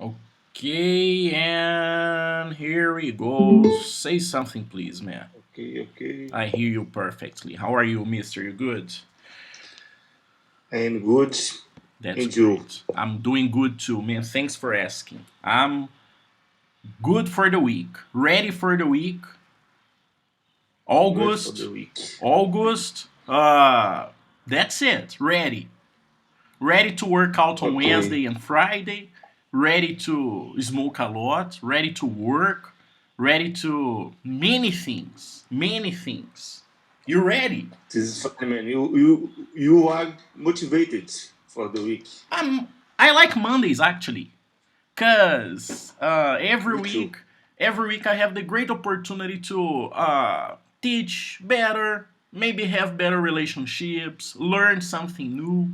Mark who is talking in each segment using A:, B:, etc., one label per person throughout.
A: Okay, and here we go. Say something, please, man.
B: Okay, okay.
A: I hear you perfectly. How are you, mister? You good?
B: I am good.
A: That's
B: And you?
A: great. I'm doing good too, man. Thanks for asking. I'm good for the week. Ready for the week.
B: Ready for the
A: August.
B: week.
A: August. That's it. Ready. Ready to work out on
B: Okay.
A: Wednesday and Friday, ready to smoke a lot, ready to work, ready to many things. You ready?
B: This is fine, man. You are motivated for the week.
A: I like Mondays actually, cause
B: Me too.
A: every week I have the great opportunity to teach better, maybe have better relationships, learn something new.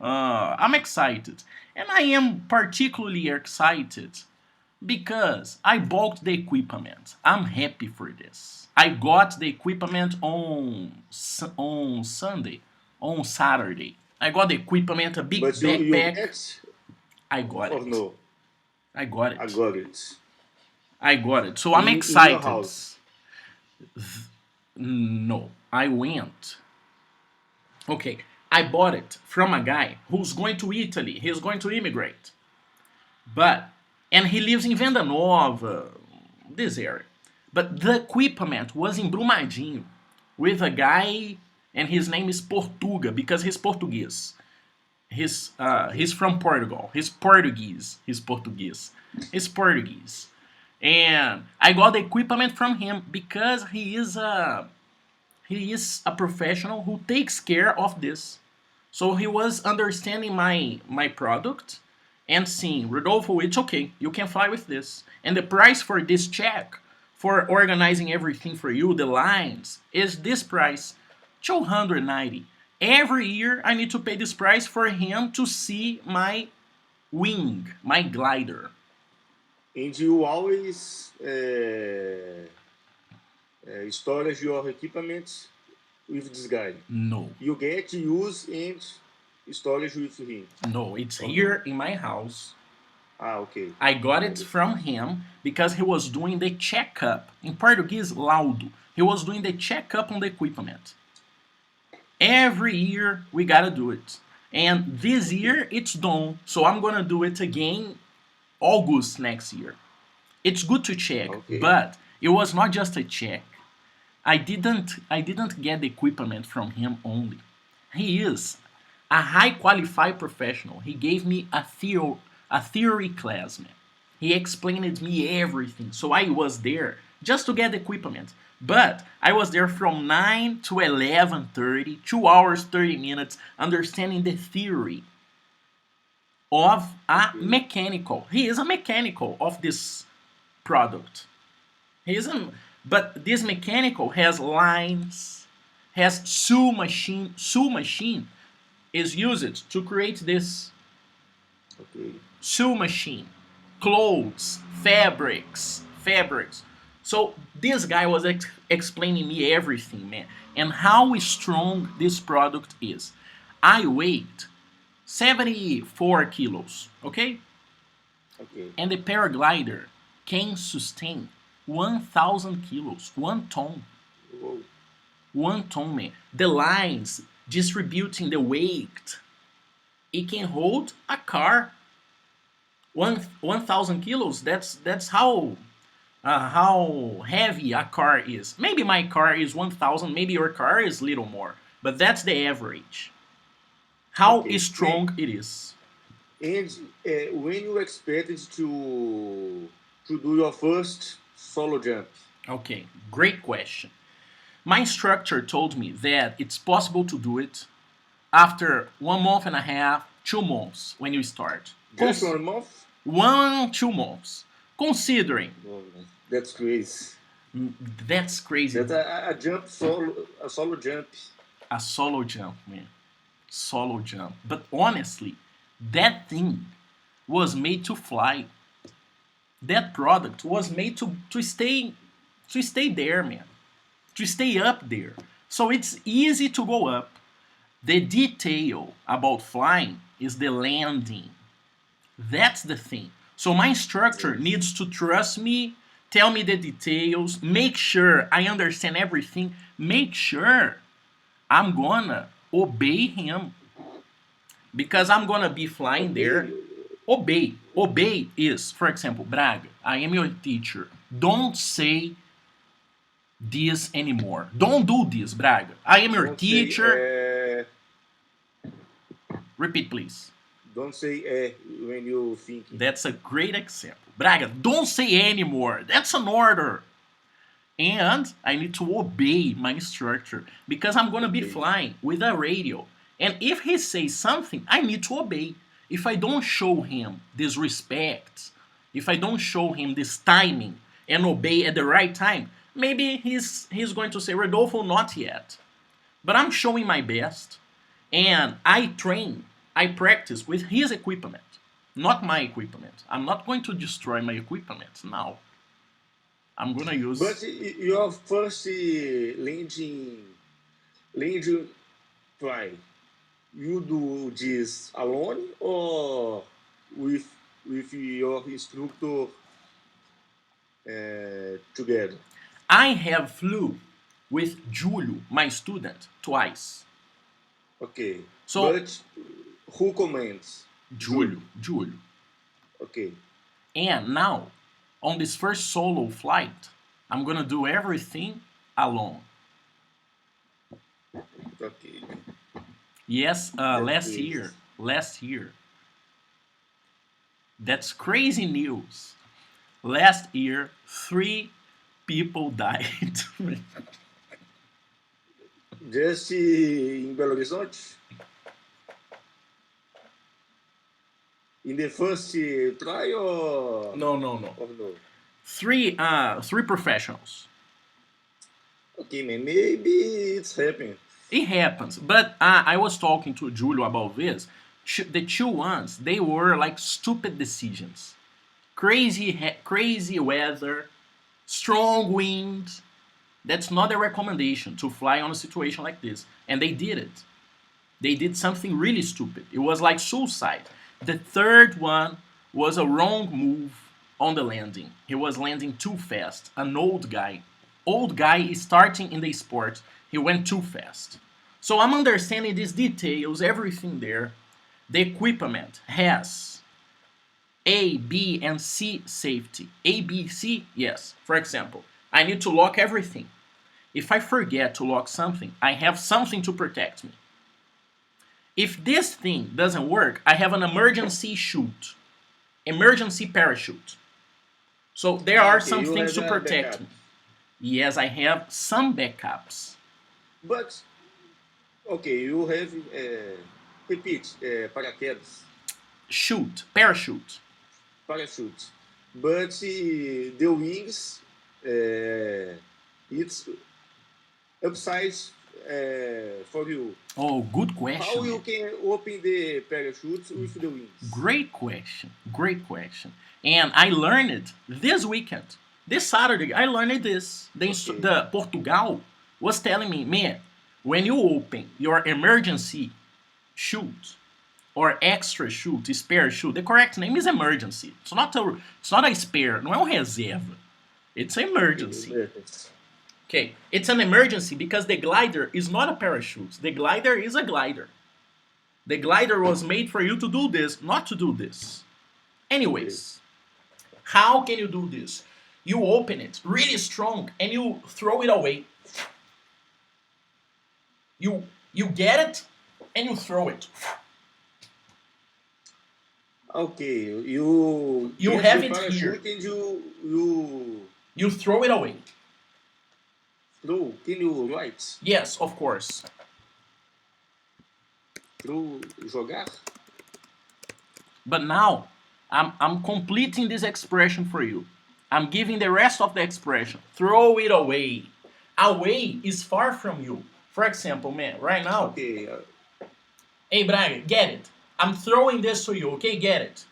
A: I'm excited. And I am particularly excited because I bought the equipment. I'm happy for this. I got the equipment on Sunday, on Saturday. I got the equipment, a big
B: But you
A: backpack.
B: get
A: I got
B: or
A: it.
B: no?
A: I got
B: I
A: it.
B: got it.
A: I got it. So I'm
B: In your
A: excited.
B: house.
A: No, I went. Okay, I bought it from a guy who's going to Italy. He's going to immigrate. But and he lives in Venda Nova, this area. But the equipment was in Brumadinho with a guy, and his name is Portuga because he's Portuguese.
B: Okay.
A: He's from Portugal. He's Portuguese. He's Portuguese. He's Portuguese. And I got the equipment from him because he is a professional who takes care of this. So he was understanding my product and seeing, Rodolfo, it's okay. You can fly with this. And the price for this check, for organizing everything for you, the lines, is this price, 290. Every year I need to pay this price for him to see my wing, my glider.
B: And you always storage your equipment with this guy.
A: No.
B: You get to use and storage with him
A: No, it's
B: or no?
A: here in my house.
B: Ah, okay.
A: I got
B: Okay,
A: it
B: understand.
A: from him because he was doing the checkup. In Portuguese, laudo. He was doing the checkup on the equipment. Every year we gotta do it. And this
B: Okay.
A: year it's done. So I'm gonna do it again August next year. It's good to check,
B: Okay.
A: but it was not just a check. I didn't get the equipment from him only. He is a high qualified professional. He gave me a theory class, man. He explained me everything. So I was there just to get the equipment. But I was there from 9 to 11:30, 2 hours 30 minutes understanding the theory of a
B: Okay.
A: mechanical. He is a mechanical of this product. He isn't, but this mechanical has lines, has sew machine. Sew machine is used to create this
B: Okay.
A: sew machine, clothes, fabrics. So this guy was explaining me everything, man, and how strong this product is. I weighed 74 kilos, okay,
B: Okay.
A: and the paraglider can sustain 1,000 kilos, 1 ton.
B: Whoa.
A: 1 ton, man. The lines distributing the weight, it can hold a car. 1,000 kilos. That's how heavy a car is. Maybe my car is 1,000. Maybe your car is little more, but that's the average. How
B: Okay.
A: strong it is.
B: And when you expected to do your first solo jump?
A: Okay, great question. My instructor told me that it's possible to do it after 1 month and a half, 2 months when you start.
B: Just 1 month?
A: 1, 2 months. Considering
B: No, that's crazy.
A: that's crazy.
B: That's a jump a solo jump.
A: A solo jump, man. Solo jump. But honestly, that thing was made to fly. That product was made to stay there, man. To stay up there. So it's easy to go up. The detail about flying is the landing. That's the thing. So my instructor
B: Yes.
A: needs to trust me, tell me the details, make sure I understand everything, make sure I'm gonna obey him because I'm gonna be flying
B: Okay.
A: there. Obey. Obey is, for example, Braga, I am your teacher. Don't say this anymore. Don't do this, Braga. I am your
B: Don't say
A: teacher. Repeat, please.
B: don't say when you thinking.
A: That's a great example. Braga, don't say anymore. That's an order. And I need to obey my instructor because I'm going to be
B: Okay.
A: flying with a radio. And if he says something, I need to obey. If I don't show him this respect, if I don't show him this timing and obey at the right time, maybe he's going to say, Rodolfo, not yet. But I'm showing my best and I train, I practice with his equipment, not my equipment. I'm not going to destroy my equipment now. I'm gonna
B: But
A: use.
B: your first landing try, you do this alone or with your instructor together?
A: I have flew with Julio, my student, twice.
B: Okay.
A: So
B: But who commands?
A: Julio,
B: Julio.
A: Julio.
B: Okay.
A: And now, on this first solo flight, I'm gonna do everything alone.
B: Okay.
A: Yes,
B: That's great.
A: last year. That's crazy news. Last year, 3 people died.
B: Just in Belo Horizonte, in the first try
A: No, no, no.
B: or no?
A: Three professionals.
B: Okay, man. Maybe it's happening.
A: It happens, but I was talking to Julio about this. The two ones, they were like stupid decisions. Crazy weather, strong wind. That's not a recommendation to fly on a situation like this. And they did it. They did something really stupid. It was like suicide. The third one was a wrong move on the landing. He was landing too fast. An old guy. Old guy is starting in the sport. He went too fast. So I'm understanding these details, everything there. The equipment has A, B, and C safety. A, B, C, yes. For example, I need to lock everything. If I forget to lock something, I have something to protect me. If this thing doesn't work, I have an emergency chute, emergency parachute. So there are
B: Okay,
A: some
B: you
A: things
B: have
A: to
B: a
A: protect
B: backup.
A: me. Yes, I have some backups.
B: But, okay, you have, repeat, paraquedas,
A: Chute, parachute.
B: parachute. But the wings, it's upside for you.
A: Oh, good
B: How
A: question,
B: you
A: man.
B: can open the parachute with the wings?
A: Great question. Great question. And I learned it this weekend. This Saturday, I learned this.
B: Okay,
A: The Portugal was telling me, man, when you open your emergency chute or extra chute, spare chute, the correct name is emergency. It's not a spare, não é um reserva. It's an
B: okay,
A: emergency.
B: perfect.
A: Okay, it's an emergency because the glider is not a parachute. The glider is a glider. The glider was made for you to do this, not to do this.
B: Okay,
A: Anyways, how can you do this? You open it really strong and you throw it away. You get it and you throw it.
B: okay. You
A: You
B: get
A: have
B: the
A: it here.
B: parachute and you
A: You throw it away.
B: throw. Can you write?
A: Yes, of course.
B: Throw jogar?
A: But now I'm completing this expression for you. I'm giving the rest of the expression. Throw it away. Away is far from you. For example, man, right now,
B: Okay,
A: hey Braga, get it. I'm throwing this to you, okay? Get it.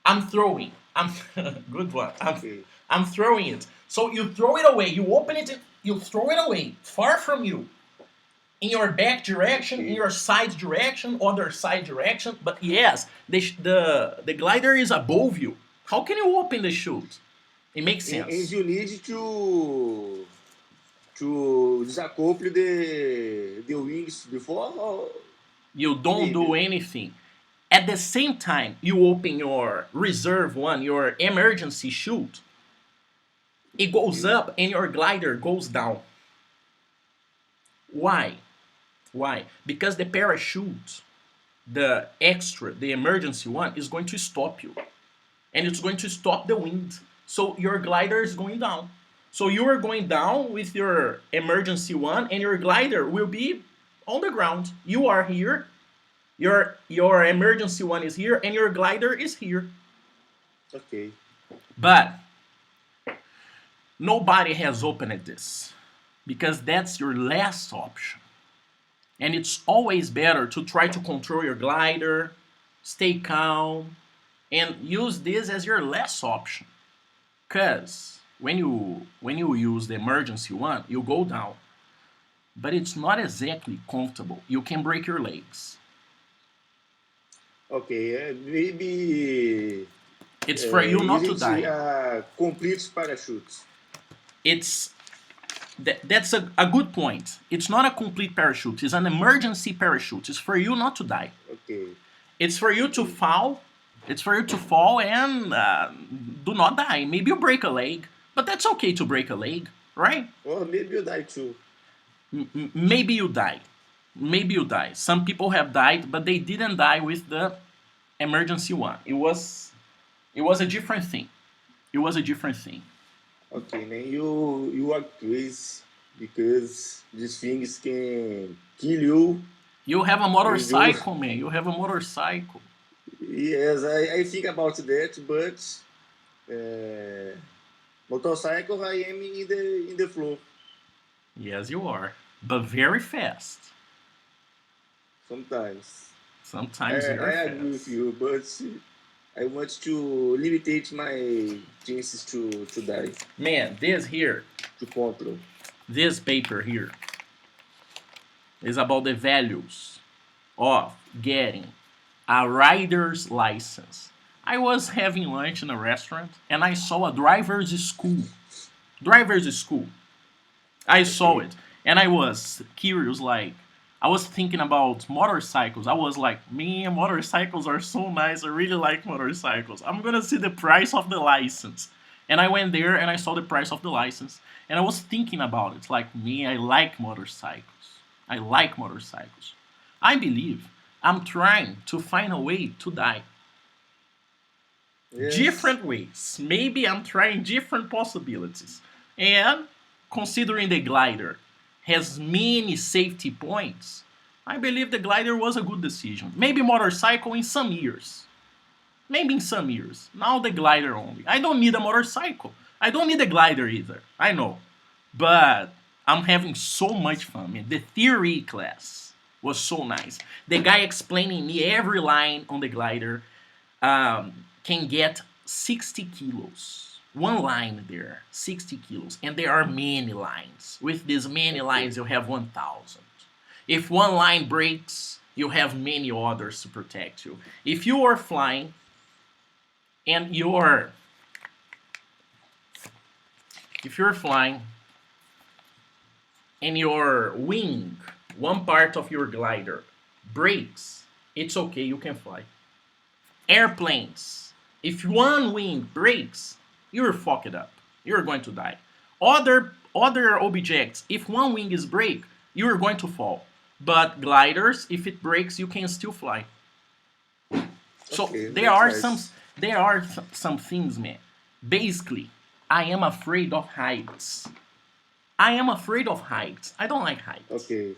A: I'm throwing. I'm good one.
B: okay,
A: I'm throwing it. So you throw it away. You open it. You throw it away, far from you. in your back direction, in
B: Okay.
A: your side direction, other side direction. But yes, the glider is above you. How can you open the chute? It makes
B: And
A: sense.
B: you need to disacouple the wings before, or
A: You don't do
B: maybe.
A: anything. At the same time, you open your reserve one, your emergency chute. It goes
B: Okay.
A: up and your glider goes down. Why? Why? Because the parachute, the extra, the emergency one, is going to stop you. And it's going to stop the wind. So your glider is going down. So you are going down with your emergency one, and your glider will be on the ground. You are here. Your emergency one is here, and your glider is here.
B: Okay.
A: But nobody has opened this because that's your last option. And it's always better to try to control your glider, stay calm, and use this as your last option. Because when you use the emergency one, you go down, but it's not exactly comfortable. You can break your legs.
B: Okay. Maybe
A: It's for you not to
B: isn't
A: die.
B: a complete parachute.
A: It's that's a good point. It's not a complete parachute. It's an emergency parachute. It's for you not to die.
B: Okay.
A: It's for you to
B: Okay.
A: fall. It's for you to fall and do not die. Maybe you break a leg, but that's okay to break a leg, right?
B: Or maybe you die too.
A: Maybe you die. Maybe you die. Some people have died, but they didn't die with the emergency one. It was a different thing. It was a different thing.
B: Okay, man, you are crazy because these things can kill you
A: You have a
B: and you.
A: motorcycle, man. You have a motorcycle.
B: Yes, I think about that, but uh, motorcycle I am in the floor
A: Yes, you are, but very fast.
B: sometimes. I,
A: Sometimes
B: I
A: very
B: agree with
A: fast.
B: you, but I want to limitate my chances to die,
A: Man, this here,
B: to control.
A: this paper here, is about the values of getting a rider's license. I was having lunch in a restaurant and I saw a driver's school. Driver's school. I saw
B: Okay,
A: it and I was curious, like, I was thinking about motorcycles. I was like, man, motorcycles are so nice. I really like motorcycles. I'm gonna see the price of the license. And I went there and I saw the price of the license. And I was thinking about it. Like, me, I like motorcycles. I like motorcycles. I believe I'm trying to find a way to die.
B: yes,
A: Different ways. Maybe I'm trying different possibilities. And considering the glider has many safety points, I believe the glider was a good decision. Maybe motorcycle in some years. Maybe in some years. Now the glider only. I don't need a motorcycle. I don't need a glider either. I know. But I'm having so much fun, man. The theory class was so nice. The guy explaining me every line on the glider can get 60 kilos. One line there, 60 kilos. And there are many lines. With these many
B: okay,
A: lines, you have 1,000. If one line breaks, you have many others to protect you. If you are flying and if you're flying and your wing, one part of your glider, breaks, it's okay, you can fly. Airplanes, if one wing breaks, you're fucked up. You're going to die. Other objects, if one wing is break, you're going to fall. But gliders, if it breaks, you can still fly. So
B: okay.
A: there
B: That's
A: are some
B: nice.
A: there are some things, man. Basically, I am afraid of heights. I am afraid of heights. I don't like heights.
B: Okay,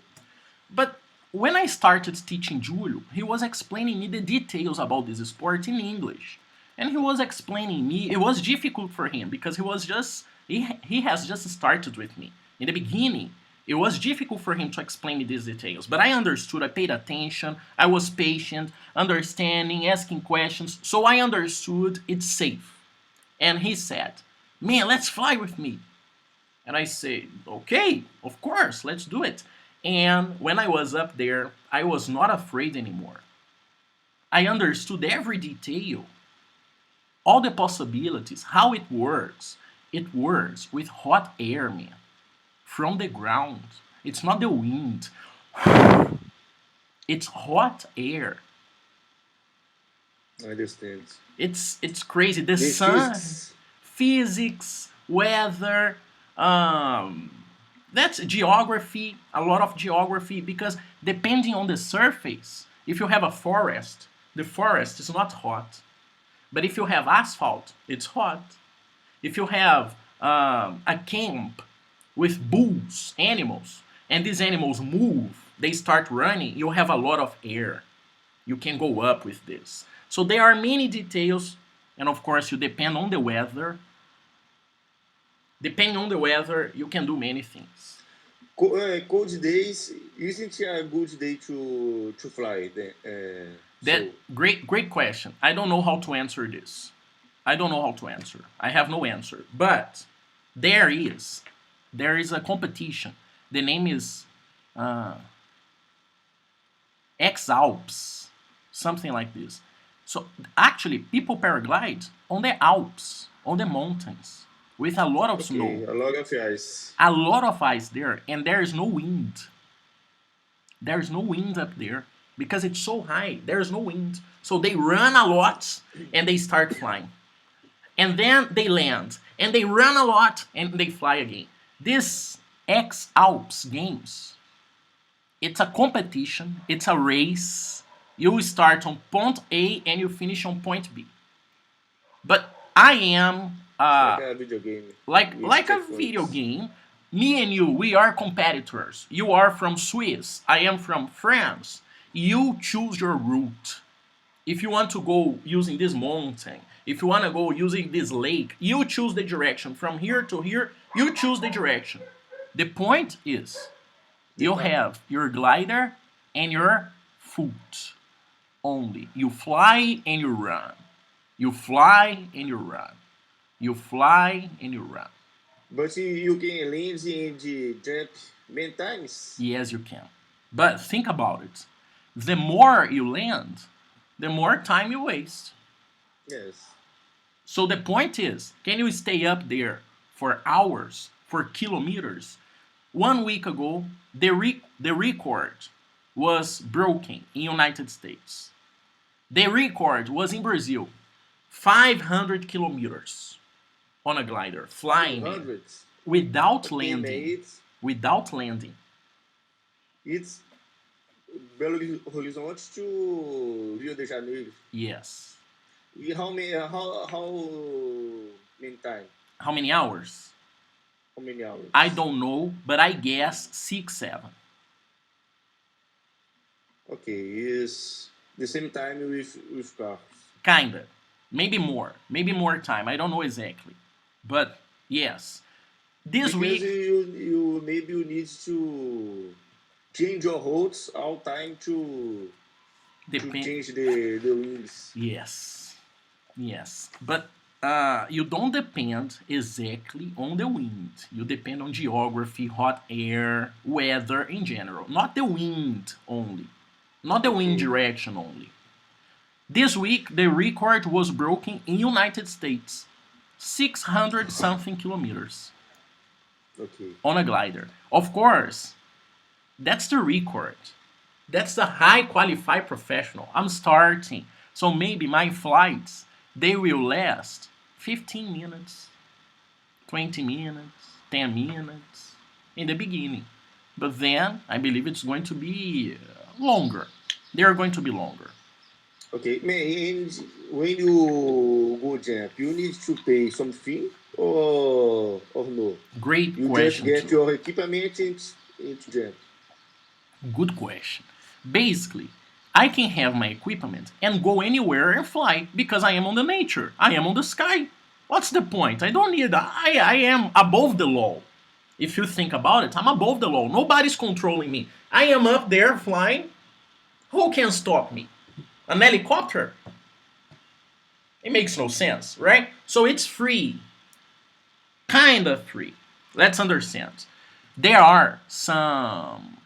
A: But when I started teaching Julio, he was explaining me the details about this sport in English. And he was explaining me, it was difficult for him because he has just started with me. In the beginning, it was difficult for him to explain me these details, but I understood, I paid attention, I was patient, understanding, asking questions, so I understood it's safe. And he said, "Man, let's fly with me." And I say, "Okay, of course, let's do it." And when I was up there, I was not afraid anymore. I understood every detail, all the possibilities, how it works. It works with hot air, man, from the ground. It's not the wind, it's hot air.
B: I understand.
A: It's crazy. The
B: The
A: sun,
B: physics.
A: physics, weather, um, that's geography, a lot of geography, because depending on the surface, if you have a forest, the forest is not hot. But if you have asphalt, it's hot. If you have a camp with bulls, animals, and these animals move, they start running, you have a lot of air. You can go up with this. So there are many details, and of course, you depend on the weather. Depending on the weather, you can do many things.
B: Cold days isn't a good day to fly.
A: That
B: So
A: great question. I don't know how to answer this. I don't know how to answer. I have no answer. But there is there is a competition. The name is uh, X Alps, something like this. So actually, people paraglide on the Alps, on the mountains, with a lot of snow,
B: okay, a lot of ice.
A: a lot of ice there, and there is no wind. There is no wind up there because it's so high. There is no wind, so they run a lot and they start flying, and then they land and they run a lot and they fly again. This X Alps games, it's a competition, it's a race. You start on point A and you finish on point B. But I am
B: It's like a video game with
A: like a video
B: checkpoints.
A: game. Me and you, we are competitors. You are from Swiss, I am from France. You choose your route. If you want to go using this mountain, if you want to go using this lake, you choose the direction. From here to here, you choose the direction. The point is,
B: The
A: you
B: time.
A: have your glider and your foot only. You fly and you run. You fly and you run. You fly and you run.
B: But you can land and jump many times.
A: Yes, you can. But think about it. The more you land, the more time you waste.
B: Yes.
A: So the point is, can you stay up there for hours, for kilometers? 1 week ago, the record was broken in United States. The record was in Brazil, 500 kilometers on a glider, flying man,
B: 200.
A: without
B: Okay,
A: landing,
B: mate.
A: without landing.
B: It's Belo Horizonte to Rio de Janeiro.
A: Yes.
B: How many time?
A: How many hours?
B: How many
A: I
B: hours?
A: don't know, but I guess 6, 7.
B: Okay, is the same time with cars.
A: Kinda. Maybe more time. I don't know exactly. But yes. This
B: Because
A: week,
B: you maybe you need to change your routes all time to
A: depend.
B: change the wings.
A: Yes. Yes. But you don't depend exactly on the wind. You depend on geography, hot air, weather in general. Not the wind only. Not the wind
B: Okay,
A: direction only. This week, the record was broken in United States. 600 something kilometers
B: okay.
A: on a glider. Of course, that's the record. That's the high qualified professional. I'm starting. So maybe my flights, they will last 15 minutes, 20 minutes, 10 minutes in the beginning. But then I believe it's going to be longer. They are going to be longer.
B: Okay, man, and when you go jump, you need to pay some fee or no?
A: Great
B: You just
A: question
B: get
A: too.
B: your equipment and jump.
A: Good question. Basically, I can have my equipment and go anywhere and fly because I am on the nature. I am on the sky. What's the point? I don't need. I am above the law. If you think about it, I'm above the law. Nobody's controlling me. I am up there flying. Who can stop me? An helicopter? It makes no sense, right? So it's free. Kind of free. Let's understand. There are some.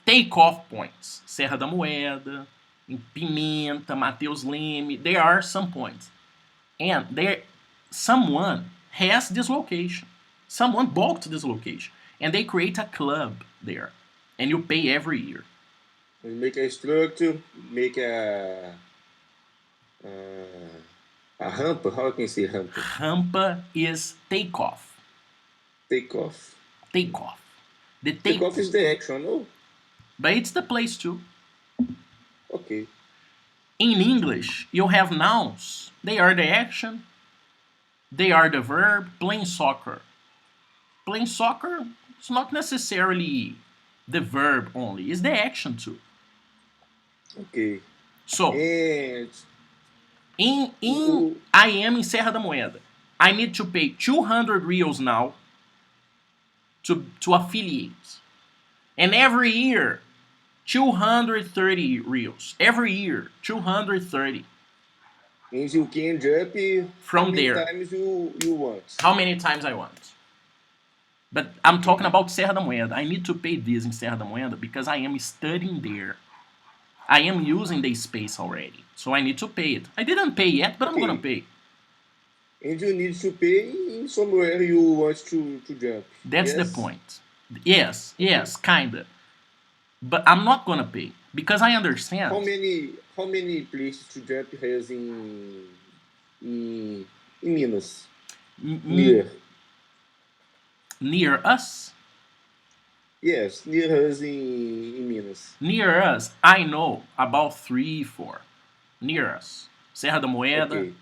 A: take-off points. Serra da Moeda, em Pimenta, Mateus Leme, there are some points. And there, someone has this location. Someone bought this location. And they create a club there. And you pay every year.
B: You make a structure, make a rampa. How can you say rampa?
A: Rampa is takeoff.
B: Takeoff.
A: Takeoff. The
B: Takeoff is the action, no?
A: But it's the place too.
B: Okay.
A: In English, you have nouns. They are the action. They are the verb. Playing soccer. Playing soccer is not necessarily the verb only. It's the action too.
B: Okay.
A: So,
B: And
A: I am in Serra da Moeda. I need to pay 200 reals now to affiliate. And every year, 230 reals. Every year, 230.
B: means you can jump
A: From
B: how many
A: there.
B: times you want.
A: How many times I want. But I'm talking about Serra da Moeda. I need to pay this in Serra da Moeda because I am studying there. I am using the space already. So I need to pay it. I didn't pay yet, but I'm going to pay.
B: And you need to pay in somewhere you want to jump.
A: That's the point. Yes, kinda. But I'm not gonna pay because I understand.
B: How many places to jump has in Minas?
A: Near us?
B: Yes, near us in Minas.
A: Near us, I know about 3, 4. Near us. Serra da Moeda.
B: Okay.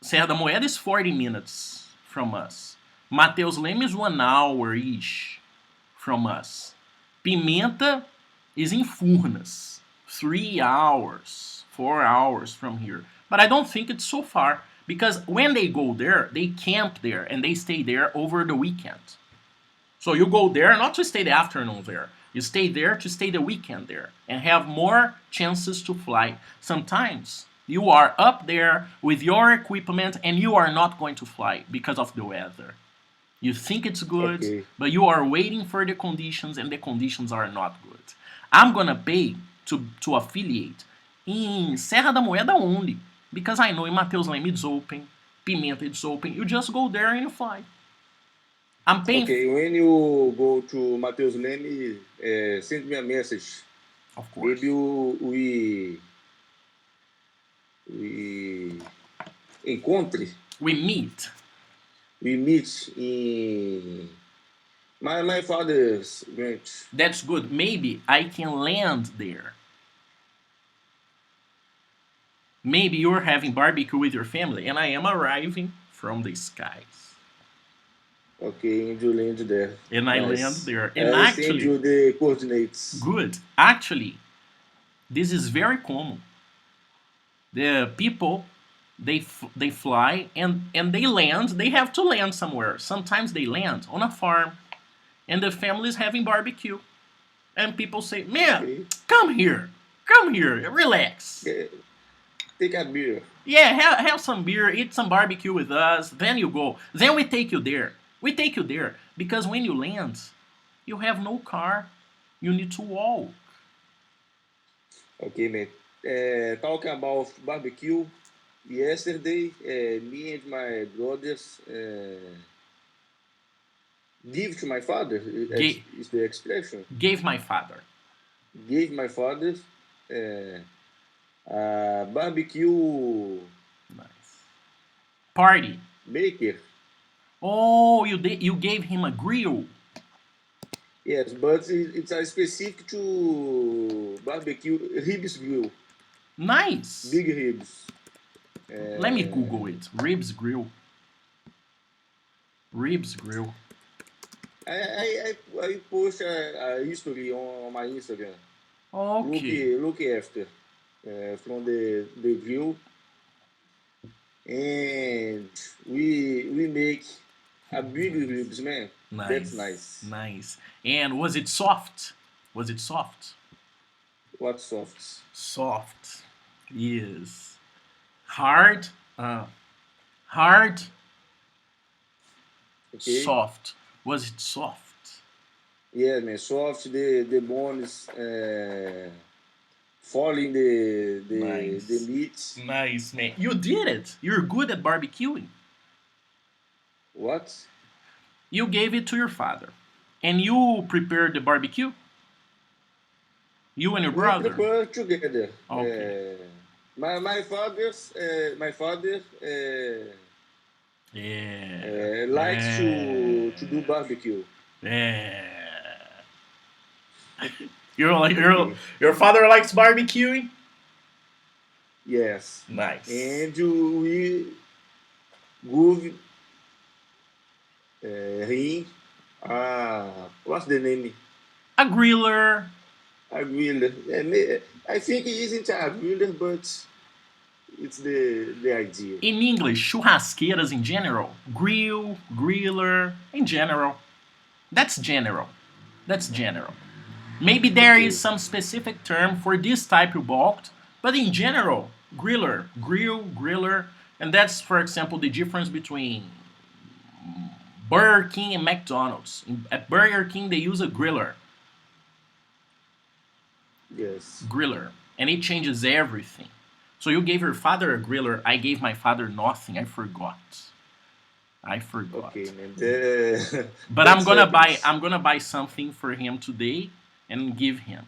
A: Serra da Moeda is 40 minutes from us. Mateus Leme is 1 hour-ish from us. Pimenta is in Furnas. 3 hours, 4 hours from here. But I don't think it's so far because when they go there, they camp there and they stay there over the weekend. So you go there not to stay the afternoon there. You stay there to stay the weekend there and have more chances to fly. Sometimes you are up there with your equipment and you are not going to fly because of the weather. You think it's good, but you are waiting for the conditions and the conditions are not good. I'm going to pay to affiliate in Serra da Moeda only because I know in Mateus Leme it's open, Pimenta it's open. You just go there and you fly. I'm paying.
B: Okay, when you go to Mateus Leme, send me a message.
A: Of course.
B: Maybe we encontre.
A: We meet.
B: We meet in my father's ranch.
A: That's good. Maybe I can land there. Maybe you're having barbecue with your family and I am arriving from the skies.
B: Okay, and you land there.
A: And I land there. And
B: I
A: actually,
B: send you the coordinates.
A: Good. Actually, this is very common. The people, they fly and they land. They have to land somewhere. Sometimes they land on a farm and the family is having barbecue. And people say, man, come here, relax.
B: Take a beer.
A: Yeah, have some beer, eat some barbecue with us, then you go. Then we take you there. We take you there because when you land, you have no car. You need to walk.
B: Okay, man. Talking about barbecue, yesterday, me and my brothers give to my father. Is the expression?
A: Gave my father.
B: Gave my father barbecue.
A: Nice. Party.
B: Maker.
A: Oh, you gave him a grill.
B: Yes, but it's a specific to barbecue ribs grill.
A: Nice.
B: Big ribs.
A: Let me Google it. Ribs grill. Ribs grill.
B: I post a history on my Instagram.
A: Okay.
B: Look after from the grill, and we make a big ribs, man.
A: Nice.
B: That's nice.
A: Nice. And was it soft? Was it soft?
B: What soft?
A: Soft. Yes. Hard. Hard.
B: Okay.
A: Soft. Was it soft?
B: Yeah, man. Soft the bones, falling the
A: Nice.
B: meat.
A: Nice, man. You did it. You're good at barbecuing.
B: What?
A: You gave it to your father. And you prepared the barbecue? You and your
B: We
A: brother?
B: prepare together.
A: Okay.
B: My father
A: Yeah.
B: likes to do
A: Yeah.
B: barbecue.
A: Yeah. You're like
B: Okay.
A: your father likes barbecuing?
B: Yes.
A: Nice.
B: And we go him. What's the name?
A: A griller.
B: A griller. I think it isn't a griller, but it's the idea.
A: In English, churrasqueiras in general. Grill, griller, in general. That's general. That's general. Maybe there is
B: Okay.
A: some specific term for this type you bought, but in general, griller, grill, griller, and that's, for example, the difference between Burger King and McDonald's. At Burger King, they use a griller,
B: Yes.
A: and it changes everything. So you gave your father a griller. I gave my father nothing. I forgot. I
B: Okay,
A: forgot.
B: man.
A: But
B: That happens.
A: I'm gonna buy something for him today and give him.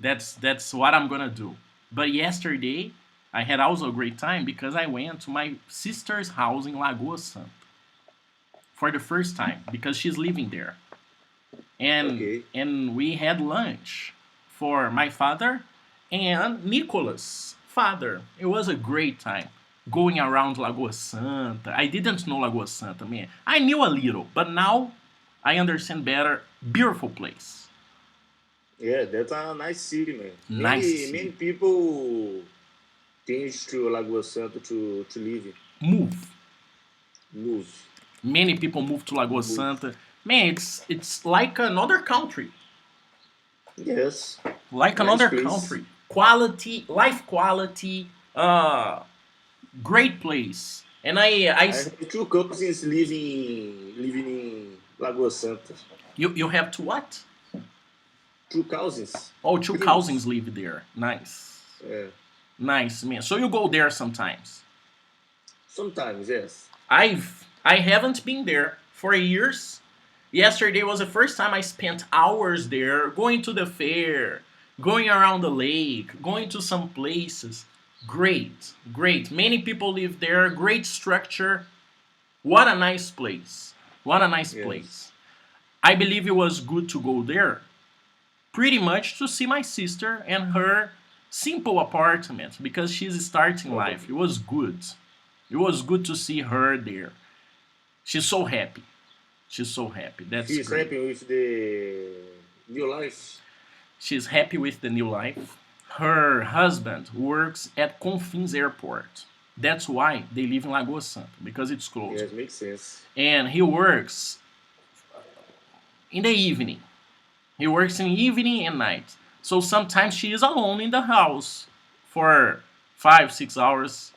A: That's what I'm gonna do. But yesterday I had also a great time because I went to my sister's house in Lagoa Santa for the first time because she's living there.
B: Okay.
A: And we had lunch for my father and Nicholas' father. It was a great time going around Lagoa Santa. I didn't know Lagoa Santa, man. I knew a little, but now I understand better. Beautiful place.
B: Yeah, that's a nice city, man.
A: Nice
B: Many
A: city.
B: people change to Lagoa Santa to live,
A: Move.
B: move,
A: Many people move to Lagoa
B: move.
A: Santa. Man, it's like another country.
B: Yes,
A: Like
B: nice
A: another
B: place.
A: country. Quality, life quality, great place. And I
B: I have two cousins living in Lagoa Santa.
A: you have to what?
B: Two cousins,
A: Oh, two cousins
B: primos.
A: live there. Nice,
B: Yeah.
A: nice man. So you go there sometimes.
B: Sometimes, yes.
A: I haven't been there for years. Yesterday was the first time I spent hours there, going to the fair, going around the lake, going to some places. Great, great. Many people live there. Great structure. What a nice place. What a nice
B: Yes.
A: place. I believe it was good to go there pretty much to see my sister and her simple apartment because she's starting life. It
B: Probably.
A: was good. It was good to see her there. She's so happy. She's so happy. That's
B: She's
A: great.
B: happy with the new life.
A: She's happy with the new life. Her husband works at Confins Airport. That's why they live in Lagoa Santa, because it's closer.
B: Yes, makes sense.
A: And he works in the evening. He works in evening and night. So sometimes she is alone in the house for 5, 6 hours.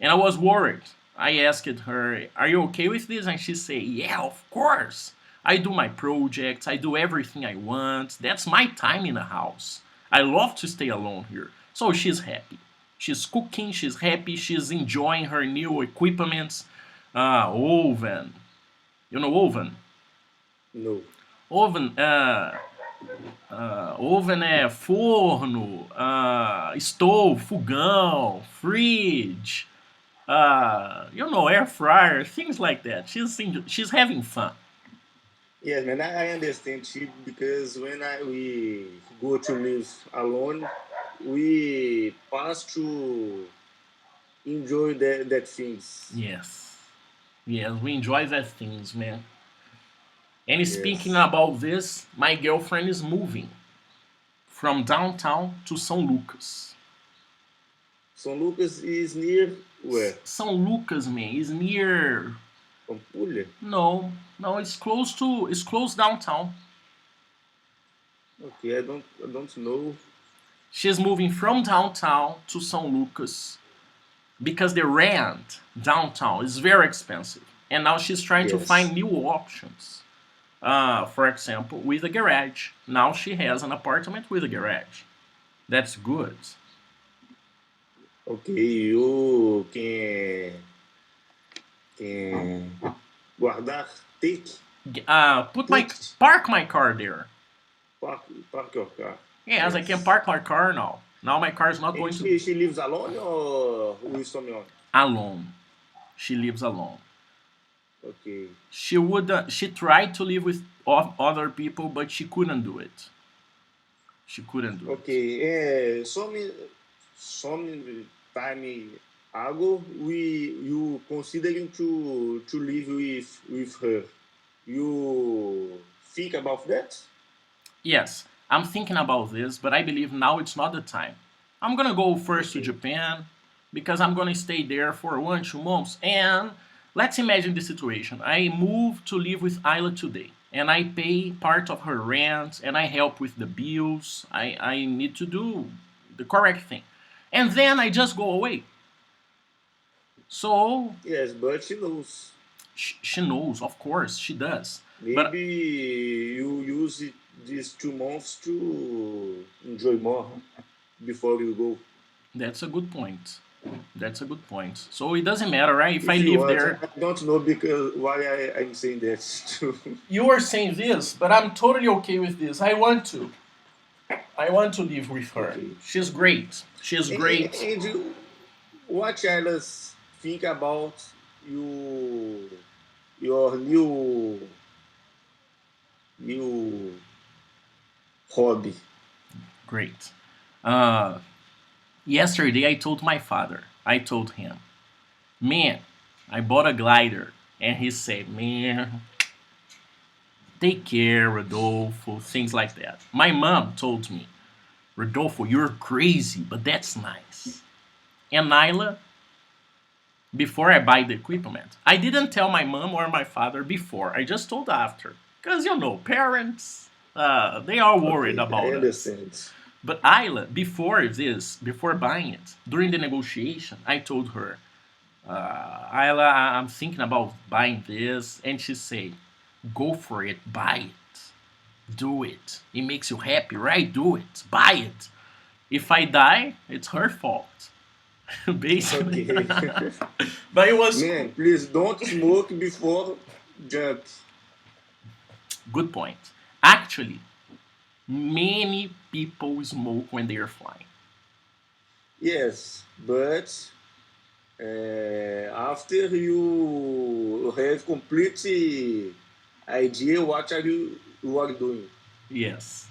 A: And I was worried. I asked her, "Are you okay with this?" And she said, "Yeah, of course. I do my projects. I do everything I want. That's my time in the house. I love to stay alone here." So she's happy. She's cooking. She's happy. She's enjoying her new equipments. Oven. You know oven?
B: No.
A: Oven. Oven é forno, stove, fogão, fridge, air fryer, things like that. She's having fun.
B: Yes, man, I understand she because we go to live alone, we pass to enjoy that things.
A: Yes, yes, we enjoy that things, man. And speaking
B: Yes.
A: about this, my girlfriend is moving from downtown to São Lucas.
B: São Lucas is near where?
A: São Lucas, man, is near.
B: Pampulha?
A: No, no, it's close downtown.
B: Okay, I don't know.
A: She's moving from downtown to São Lucas because the rent downtown is very expensive. And now she's trying to
B: Yes.
A: find new options. For example, with a garage. Now she has an apartment with a garage. That's good.
B: Ok, quem guardar, take,
A: Put my
B: put,
A: park my car there.
B: park your car.
A: Yes, I can
B: Yes.
A: park my car now. Now my car is not
B: And
A: going to
B: she lives alone or with someone?
A: alone. She lives alone.
B: Okay.
A: She tried to live with other people, but she couldn't do it. She couldn't do it.
B: Okay. Some time ago, you considering to live with her. You think about that?
A: Yes, I'm thinking about this, but I believe now it's not the time. I'm gonna go first to
B: Okay.
A: Japan because I'm gonna stay there for 1, 2 months. And let's imagine the situation. I move to live with Isla today, and I pay part of her rent, and I help with the bills. I need to do the correct thing, and then I just go away. So
B: Yes, but she knows.
A: she knows, of course, she does. But
B: Maybe you use these 2 months to enjoy more before you go.
A: that's a good point. That's a good point. So it doesn't matter, right? If I
B: If you
A: live
B: want,
A: there,
B: I don't know because why I'm saying that too.
A: you are saying this, but I'm totally okay with this. I want to. I want to live with her.
B: Okay.
A: She's great. She's great.
B: And what others think about you, your new hobby?
A: Great. Uh, Yesterday I told my father. I told him, man, I bought a glider, and he said, man, take care, Rodolfo. Things like that. My mom told me, Rodolfo, you're crazy, but that's nice. And Nyla, before I buy the equipment. I didn't tell my mom or my father before. I just told after. Because, parents, they are worried
B: Okay, I
A: about us.
B: understand.
A: But Ayla, before buying it, during the negotiation, I told her, Ayla, I'm thinking about buying this. And she said, go for it, buy it. Do it. It makes you happy, right? Do it. Buy it. If I die, it's her fault. Basically.
B: Okay.
A: But it was
B: Man, please don't smoke before jump.
A: good point. Actually, many people smoke when they are flying.
B: Yes, but after you have complete idea what are you are doing.
A: Yes.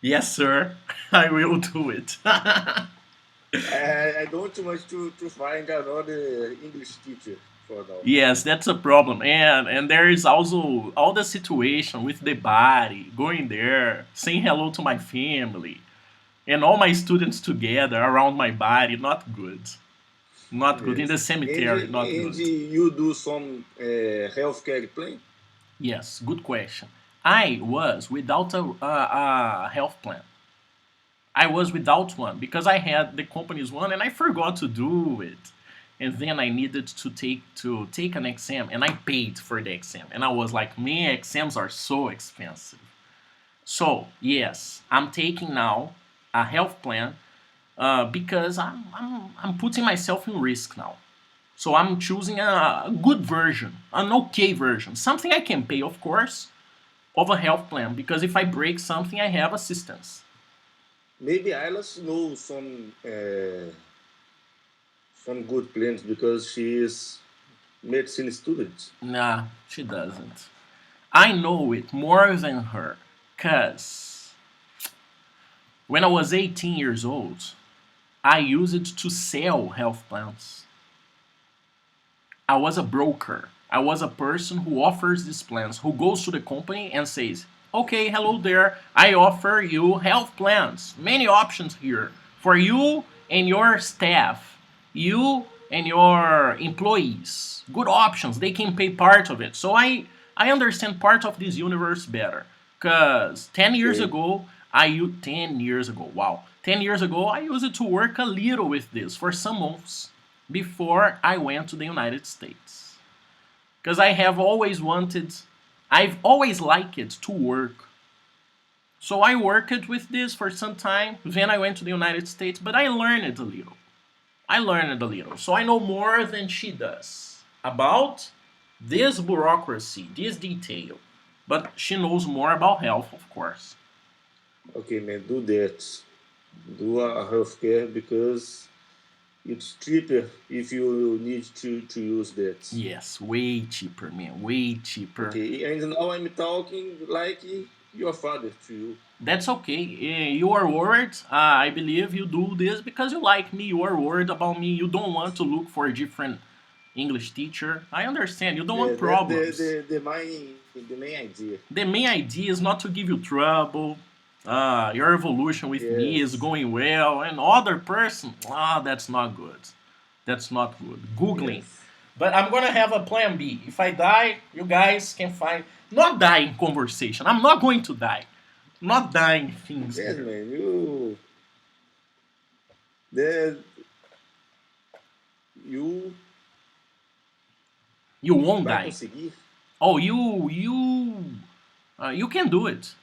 A: Yes, sir. I will do it.
B: I don't want to find another English teacher for now.
A: Yes, that's a problem. And there is also all the situation with the body, going there, saying hello to my family, and all my students together around my body. Not good. Not good. In
B: Yes,
A: the cemetery, not
B: and
A: good.
B: you do some healthcare plan.
A: Yes, good question. I was without a health plan. I was without one because I had the company's one and I forgot to do it. And then I needed to take an exam and I paid for the exam. And I was like, man, exams are so expensive. So yes, I'm taking now a health plan because I'm putting myself in risk now. So I'm choosing a good version, an okay version, something I can pay, of course, of a health plan because if I break something, I have assistance.
B: Maybe Alice knows some good plans because she is medicine student.
A: Nah, she doesn't. I know it more than her because when I was 18 years old, I used it to sell health plans. I was a broker. I was a person who offers these plans, who goes to the company and says, okay, hello there, I offer you health plans. Many options here for you and your staff, you and your employees. Good options. They can pay part of it. So I understand part of this universe better. Because 10 years
B: Okay.
A: ago, 10 years ago, wow. 10 years ago, I used to work a little with this for some months before I went to the United States. Because I have always wanted I've always liked it to work. So I worked with this for some time. Then I went to the United States, but I learned it a little. I learned it a little. So I know more than she does about this bureaucracy, this detail. But she knows more about health, of course.
B: Okay, man, do that. Do a healthcare because it's cheaper if you need to use that.
A: Yes, way cheaper, man, way cheaper.
B: Okay, and now I'm talking like your father to you.
A: That's okay. You are worried. I believe you do this because you like me. You are worried about me. You don't want to look for a different English teacher. I understand. You don't
B: Yeah,
A: want
B: that's
A: problems.
B: the main idea.
A: The main idea is not to give you trouble. Your evolution with me is
B: Yes,
A: going well, and other person, that's not good. That's not good. Googling.
B: yes,
A: But I'm gonna have a plan B. If I die, you guys can find. Not die in conversation. I'm not going to die. Not dying things
B: yes,
A: here.
B: man. The, you
A: You won't
B: vai
A: die.
B: conseguir.
A: Oh, you can do it.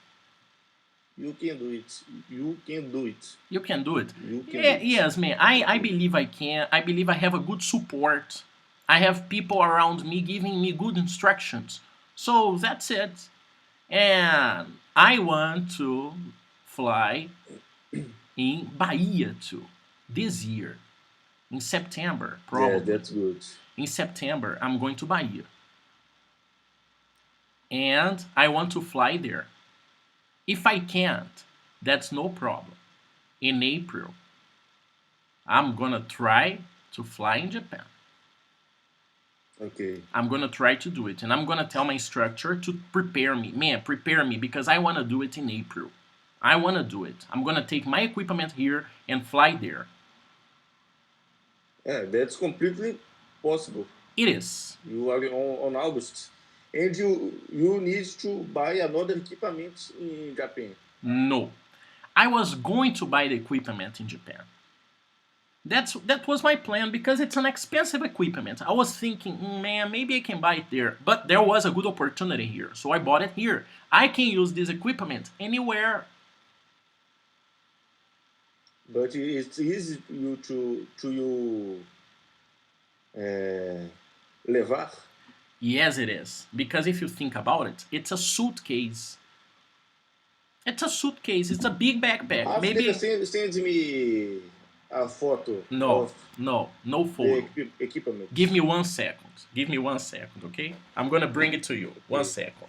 B: You can do it. You can do it.
A: You can do it.
B: You can do
A: Yeah,
B: it.
A: yes, man. I believe I can. I believe I have a good support. I have people around me giving me good instructions. So that's it. And I want to fly in Bahia too this year in September
B: Yeah,
A: probably.
B: that's good.
A: In September I'm going to Bahia and I want to fly there. If I can't, that's no problem. In April I'm gonna try to fly in Japan.
B: Okay.
A: I'm gonna try to do it, and I'm gonna tell my instructor to prepare me. Man, prepare me because I wanna do it in April. I wanna do it. I'm gonna take my equipment here and fly there.
B: Yeah, that's completely possible.
A: It is.
B: You are on August. And you need to buy another equipment in Japan.
A: No. I was going to buy the equipment in Japan. That was my plan because it's an expensive equipment. I was thinking, man, maybe I can buy it there, but there was a good opportunity here, so I bought it here. I can use this equipment anywhere.
B: But it's easy you to you levar.
A: Yes, it is because if you think about it, it's a suitcase. It's a suitcase. It's a big backpack.
B: After
A: Maybe
B: send me a photo
A: no,
B: of
A: no
B: the
A: photo.
B: equipment.
A: Give me 1 second. Give me 1 second, okay? I'm gonna bring it to you. One
B: Okay.
A: second.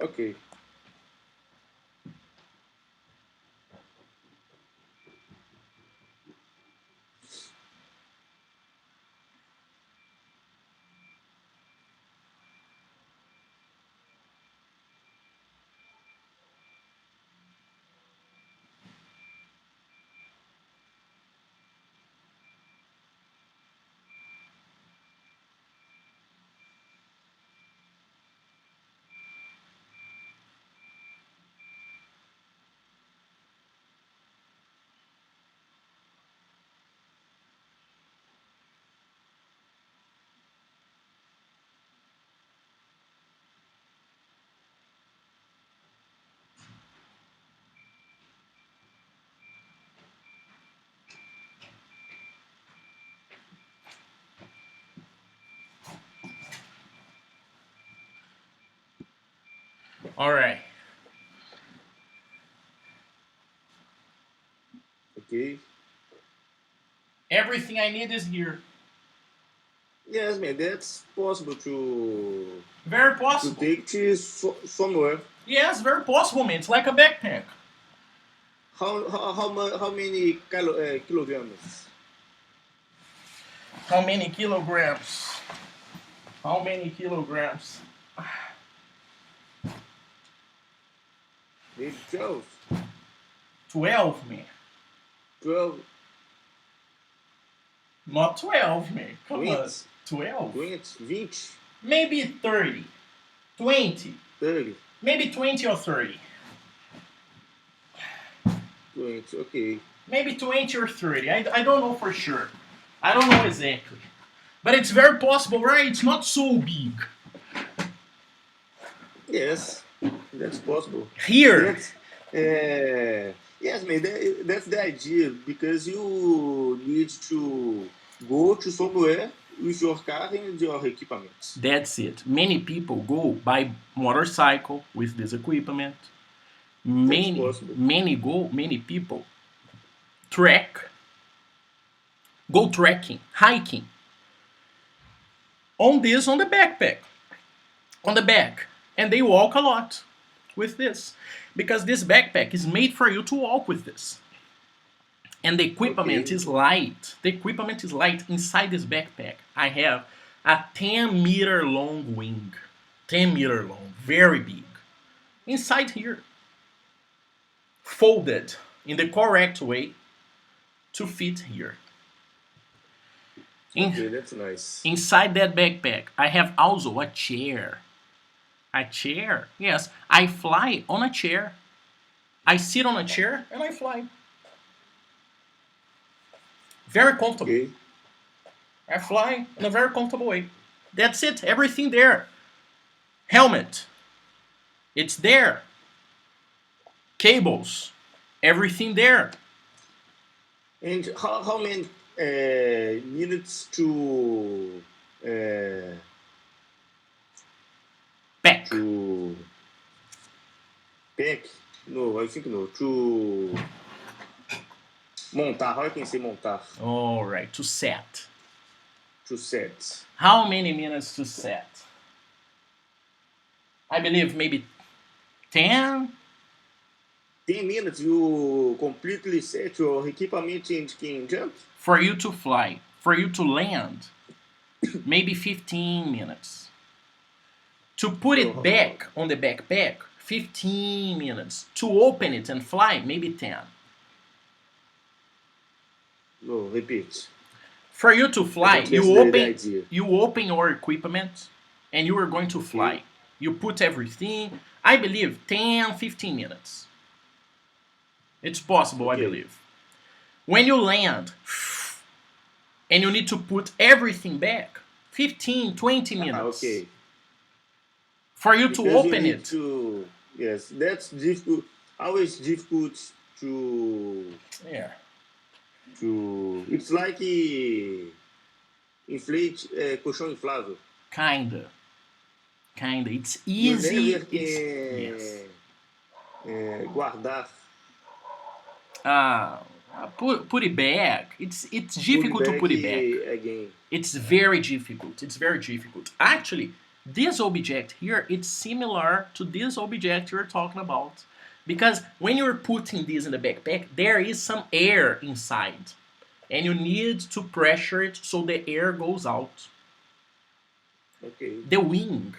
B: Okay.
A: All right.
B: Okay.
A: Everything I need is here.
B: Yes, man, that's possible
A: Very
B: to
A: possible.
B: take this somewhere.
A: Yes, very possible, man. It's like a backpack.
B: How many kilograms?
A: How many kilograms? How many kilograms?
B: Maybe 12.
A: 12, man.
B: 12,
A: Not 12, man. Come
B: 20,
A: on. 12?
B: 20, 20,
A: Maybe 30. 20.
B: 30,
A: Maybe 20 or 30.
B: 20. Okay.
A: Maybe 20 or 30. I don't know for sure. I don't know exactly. But it's very possible, right? It's not so big.
B: Yes, that's possible.
A: Here,
B: That's yes, man. That's the idea because you need to go to somewhere with your car and your equipment.
A: that's it. Many people go by motorcycle with this equipment.
B: That's
A: Many,
B: possible.
A: many people trek, go trekking, hiking on the backpack, on the back, and they walk a lot with this because this backpack is made for you to walk with this. And the equipment
B: Okay,
A: is light. The equipment is light inside this backpack. I have a 10-meter long wing. 10-meter long, very big. Inside here, folded in the correct way to fit here. In,
B: okay, that's nice.
A: inside that backpack, I have also a chair. A chair? Yes, I fly on a chair. I sit on a chair and I fly. Very comfortable.
B: Okay,
A: I fly in a very comfortable way. That's it. Everything there. Helmet. It's there. Cables. Everything there.
B: and how many minutes uh,
A: Pack.
B: to pack? No, I think no. To montar. How I can say montar?
A: All right. To set.
B: To set.
A: How many minutes to set? I believe maybe 10.
B: 10 minutes you completely set your equipment and can jump?
A: For you to fly. For you to land. Maybe 15 minutes. To put it
B: No,
A: back on the backpack, 15 minutes. To open it and fly, maybe 10.
B: no, repeat.
A: For you to
B: I
A: fly,
B: don't get the idea.
A: you open your equipment and you are going to
B: Okay,
A: fly. You put everything. I believe 10, 15 minutes. It's possible, I
B: okay.
A: believe. When you land and you need to put everything back, 15, 20 minutes.
B: Okay.
A: For you to
B: Because you
A: open
B: need
A: it,
B: to, yes, that's difficult. Always difficult to
A: yeah,
B: It's like inflate colchão inflável.
A: kinda, kinda. It's
B: You never
A: easy. It's yes.
B: can guardar,
A: Uh, put it back. It's
B: put it
A: difficult to
B: back
A: put it back.
B: again.
A: It's very difficult. It's very difficult. Actually, this object here, it's similar to this object you're talking about. Because when you're putting this in the backpack, there is some air inside. And you need to pressure it so the air goes out.
B: Okay.
A: The wing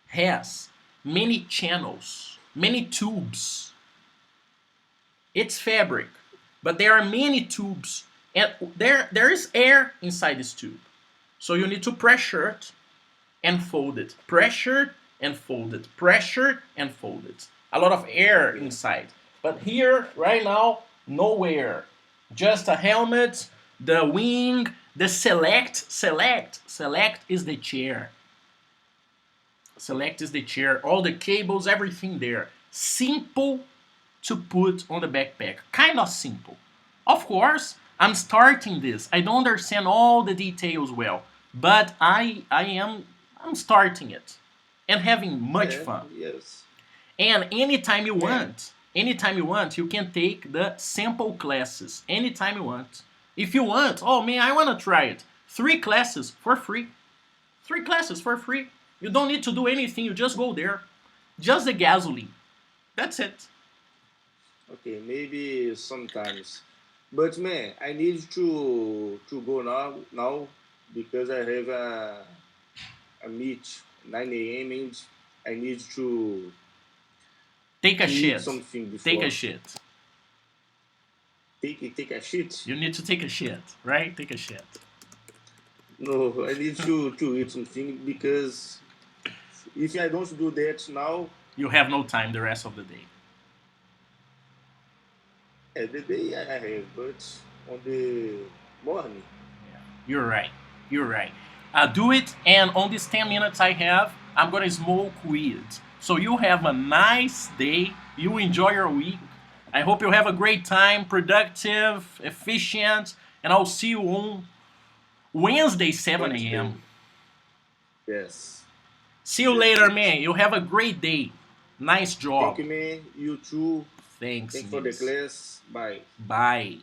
A: has many channels, many tubes. It's fabric, but there are many tubes, and there is air inside this tube. So you need to pressure it and fold it. Pressure and fold it. Pressure and fold it. A lot of air
B: Okay.
A: inside. But here, right now, no air. Just a helmet, the wing, the select is the chair. Select is the chair, all the cables, everything there. Simple to put on the backpack. Kind of simple. Of course, I'm starting this. I don't understand all the details well, but I'm starting it and having much
B: Yeah.
A: fun.
B: Yes.
A: And
B: Man.
A: anytime you want, you can take the sample classes anytime you want. If you want, oh man, I want to try it. 3 classes for free. 3 classes for free. You don't need to do anything. You just go there. Just the gasoline. That's it.
B: Okay. Maybe sometimes, but man, I need to go now because I have a meet 9 a.m. and I need
A: Take a
B: to eat
A: shit.
B: something
A: Take a
B: before.
A: shit.
B: Take a shit.
A: You need to take a shit, right? Take a shit.
B: No, I need to eat something because if I don't do that now,
A: You have no time the rest of the day.
B: the day I have, but on the morning,
A: Yeah. You're right. You're right. do it, and on these 10 minutes I have, I'm gonna smoke weed. So you have a nice day. You enjoy your week. I hope you have a great time, productive, efficient, and I'll see you on Wednesday, 7
B: Wednesday.
A: a.m.
B: Yes,
A: See you later,
B: definitely.
A: man. You have a great day. Nice
B: Thank
A: job.
B: you, man. You too.
A: Thanks,
B: Thank for the
A: miss.
B: class. Bye.
A: Bye.